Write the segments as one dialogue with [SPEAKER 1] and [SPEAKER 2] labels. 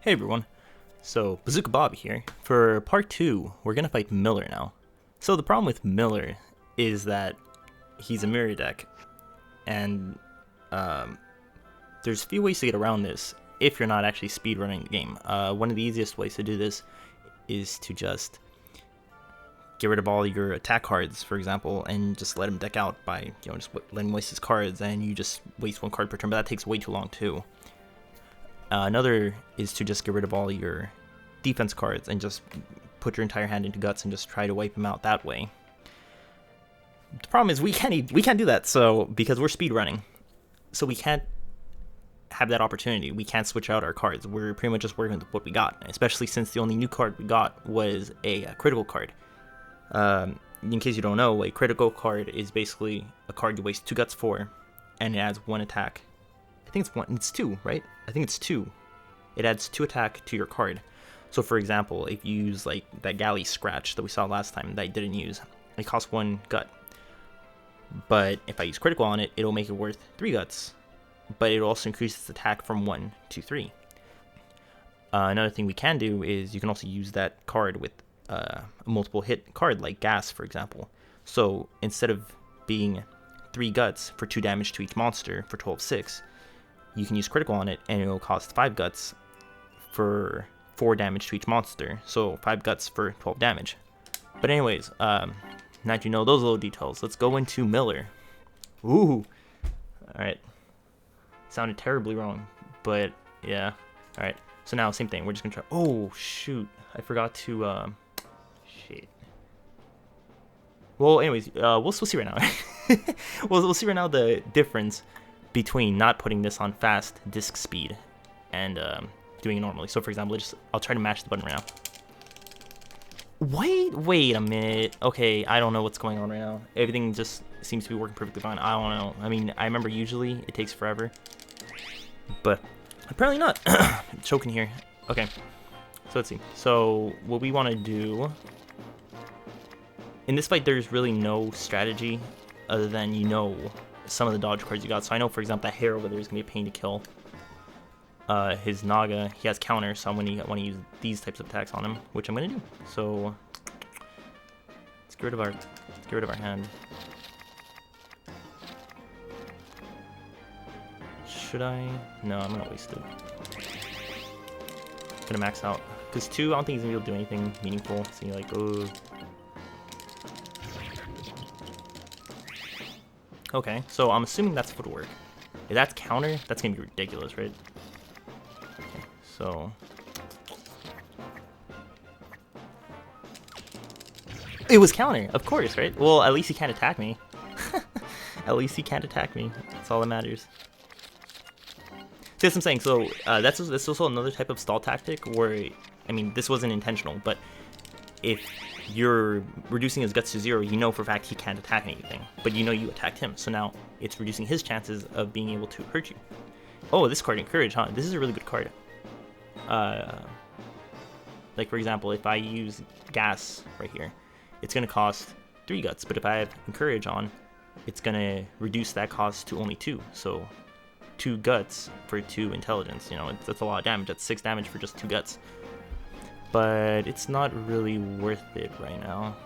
[SPEAKER 1] Hey everyone, so Bazooka Bob here. For part 2, we're gonna fight Miller now. So the problem with Miller is that he's a mirror deck, and there's a few ways to get around this if you're not actually speedrunning the game. One of the easiest ways to do this is to just get rid of all your attack cards, for example, and just let him deck out by, just letting him waste his cards, and you just waste one card per turn, but that takes way too long too. Another is to just get rid of all your defense cards and just put your entire hand into guts and just try to wipe them out that way. The problem is we can't do that, so because we're speedrunning, so we can't have that opportunity. We can't switch out our cards. We're pretty much just working with what we got, especially since the only new card we got was a critical card. In case you don't know, a critical card is basically a card you waste 2 guts for, and it adds 1 attack. I think it's 2, right? I think it's 2. It adds 2 attack to your card. So for example, if you use like that galley scratch that we saw last time that I didn't use, it costs 1 gut. But if I use critical on it, it'll make it worth 3 guts. But it'll also increase its attack from 1 to 3. Another thing we can do is you can also use that card with a multiple hit card like gas, for example. So instead of being 3 guts for 2 damage to each monster for 12/6, you can use critical on it and it'll cost 5 guts for 4 damage to each monster. So 5 guts for 12 damage. But anyways, now that you know those little details, let's go into Miller. Ooh. Alright. Sounded terribly wrong, but yeah. Alright. So now, same thing. We're just gonna try. Oh, shoot. I forgot to, shit. Well, anyways, we'll see right now. we'll see right now the difference between not putting this on fast disc speed and doing it normally. So for example, I'll try to match the button right now. Wait a minute. Okay, I don't know what's going on right now. Everything just seems to be working perfectly fine. I don't know. I mean, I remember usually it takes forever, but apparently not. I'm choking here. Okay, so let's see. So what we want to do in this fight, there's really no strategy other than some of the dodge cards you got. So I know, for example, that hair over there is going to be a pain to kill. His Naga, he has counter, so I'm going to want to use these types of attacks on him, which I'm going to do. So let's get rid of our hand. Should I? No, I'm going to waste it. I'm going to max out. Because 2, I don't think he's going to be able to do anything meaningful. So you're like, oh. Okay, so I'm assuming that's footwork. If that's counter, that's gonna be ridiculous, right? Okay, so it was counter, of course, right? Well, at least he can't attack me. At least he can't attack me. That's all that matters. See, that's what I'm saying. So that's also another type of stall tactic where, I mean, this wasn't intentional, but if you're reducing his guts to 0, you know for a fact he can't attack anything, but you attacked him, so now it's reducing his chances of being able to hurt you. Oh, this card, Encourage, huh? This is a really good card. Like for example, if I use gas right here, it's gonna cost 3 guts, but if I have Encourage on, it's gonna reduce that cost to only 2, so 2 guts for 2 intelligence. That's a lot of damage. That's 6 damage for just 2 guts. But it's not really worth it right now.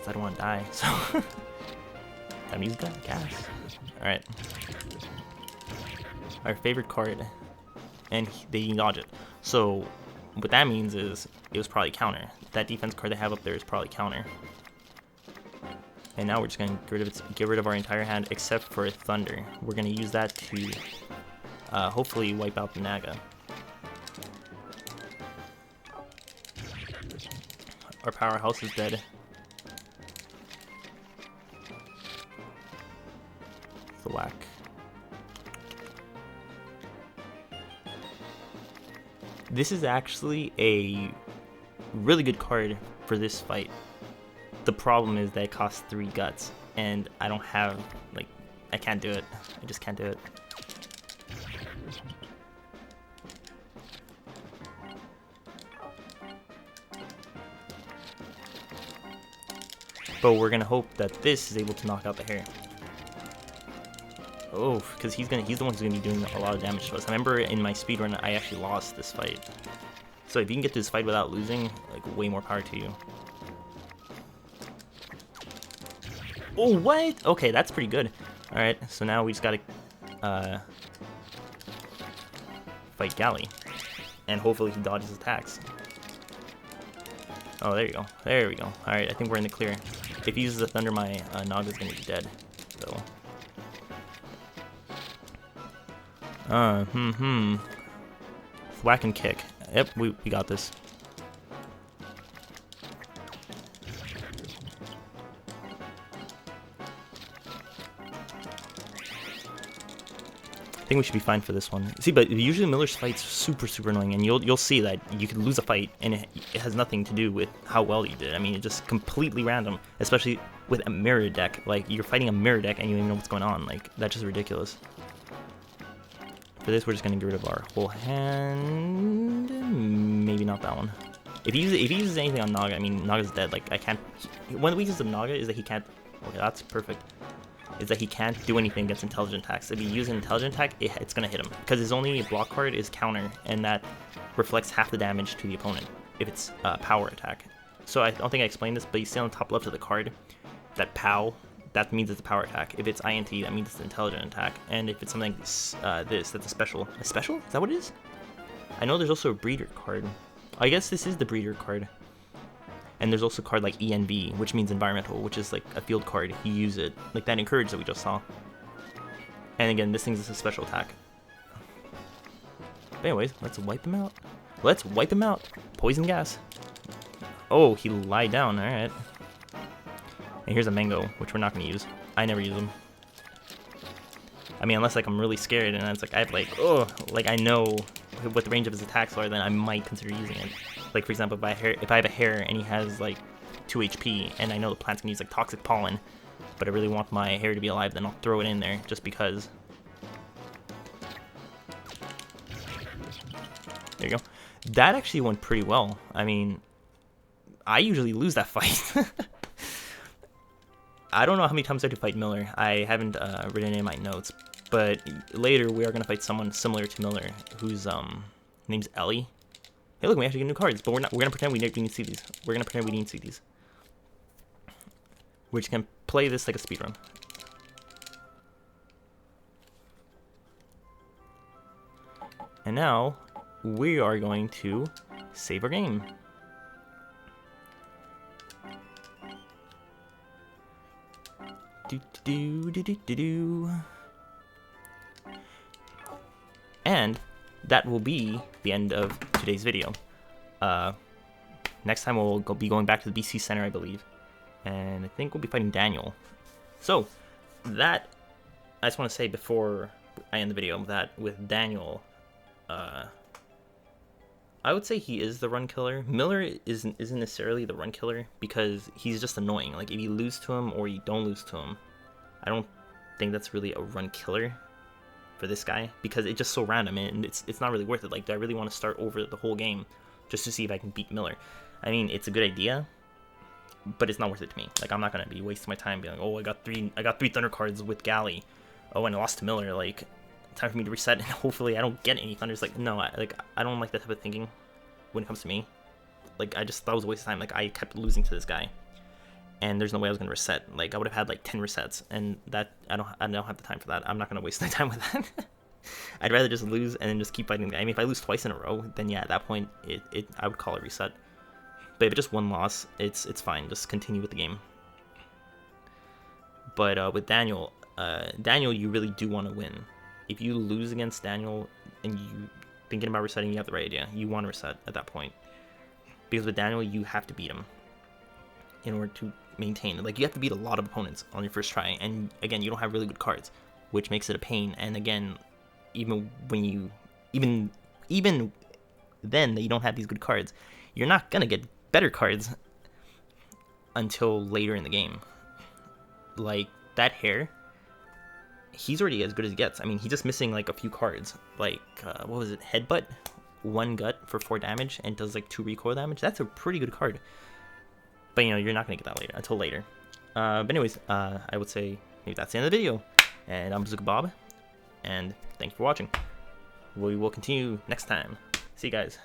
[SPEAKER 1] I don't want to die, so time to use gas. Alright. Our favorite card. And they dodge it. So what that means is it was probably counter. That defense card they have up there is probably counter. And now we're just gonna get rid of our entire hand except for Thunder. We're gonna use that to hopefully wipe out the Naga. Our powerhouse is dead. Thwack. This is actually a really good card for this fight. The problem is that it costs 3 guts, and I don't have, I can't do it. I just can't do it. But we're gonna hope that this is able to knock out the hair. Oh, because he's the one who's gonna be doing a lot of damage to us. I remember in my speedrun, I actually lost this fight. So if you can get to this fight without losing, like, way more power to you. Oh, what? Okay, that's pretty good. Alright, so now we just gotta fight Galley. And hopefully he dodges attacks. Oh, there you go. There we go. Alright, I think we're in the clear. If he uses the Thunder, my Naga's gonna be dead. So. Whack and kick. Yep, we got this. I think we should be fine for this one. See, but usually Miller's fight's super annoying, and you'll see that you could lose a fight, and it has nothing to do with how well you did. I mean, it's just completely random, especially with a mirror deck. Like, you're fighting a mirror deck, and you don't even know what's going on. Like, that's just ridiculous. For this, we're just gonna get rid of our whole hand. Maybe not that one. If he uses anything on Naga, I mean, Naga's dead. Like, I can't. One of the weaknesses of Naga is that he can't. Okay, that's perfect. Is that he can't do anything against intelligent attacks. If he uses an intelligent attack, it's gonna hit him because his only block card is counter, and that reflects half the damage to the opponent if it's power attack. So I don't think I explained this, but you see on the top left of the card that POW. That means it's a power attack. If it's INT, that means it's an intelligent attack. And if it's something like this, that's a special. A special? Is that what it is? I know there's also a breeder card. I guess this is the breeder card. And there's also a card like ENV, which means environmental, which is like a field card. You use it. Like that encourage that we just saw. And again, this thing's a special attack. But anyways, let's wipe him out. Let's wipe him out. Poison gas. Oh, he lied down. Alright. And here's a mango, which we're not going to use. I never use them. I mean, unless like I'm really scared and it's like I have like, oh, like I know what the range of his attacks are, then I might consider using it. Like for example, if I have a hair and he has like 2 HP and I know the plant's gonna use like toxic pollen, but I really want my hair to be alive, then I'll throw it in there just because. There you go. That actually went pretty well. I mean, I usually lose that fight. I don't know how many times I have to fight Miller. I haven't written in my notes, but later we are gonna fight someone similar to Miller, whose name's Ellie. Hey, look, we actually get new cards, but we're gonna pretend we didn't see these. We're gonna pretend we didn't see these. We're just gonna play this like a speedrun. And now we are going to save our game. And that will be the end of today's video. Next time we'll be going back to the BC Center, I believe. And I think we'll be fighting Daniel. So, that, I just want to say before I end the video, that with Daniel, I would say he is the run killer. Miller isn't necessarily the run killer because he's just annoying. Like if you lose to him or you don't lose to him, I don't think that's really a run killer for this guy because it's just so random and it's not really worth it. Like, do I really want to start over the whole game just to see if I can beat Miller? I mean, it's a good idea, but it's not worth it to me. Like, I'm not gonna be wasting my time being like, oh, I got three Thunder cards with Galley. Oh, and I lost to Miller. Like, time for me to reset and hopefully I don't get any Thunders. Like, no, I don't like that type of thinking when it comes to me. Like, I just thought it was a waste of time. Like, I kept losing to this guy, and there's no way I was gonna reset. Like, I would have had like 10 resets, and that I don't have the time for that. I'm not gonna waste my time with that. I'd rather just lose and then just keep fighting the guy. I mean, if I lose twice in a row, then yeah, at that point I would call it reset. But if it's just one loss, it's fine. Just continue with the game. But with Daniel, you really do want to win. If you lose against Daniel and you thinking about resetting, you have the right idea. You want to reset at that point. Because with Daniel, you have to beat him in order to maintain. Like, you have to beat a lot of opponents on your first try. And again, you don't have really good cards, which makes it a pain. And again, even then that you don't have these good cards, you're not gonna get better cards until later in the game. Like, that hair, he's already as good as he gets. I mean, he's just missing like a few cards. Like, what was it? Headbutt, 1 gut for 4 damage, and does like 2 recoil damage. That's a pretty good card. But you know, you're not gonna get that until later. But anyways, I would say maybe that's the end of the video. And I'm Bazooka Bob. and thanks for watching. We will continue next time. See you guys.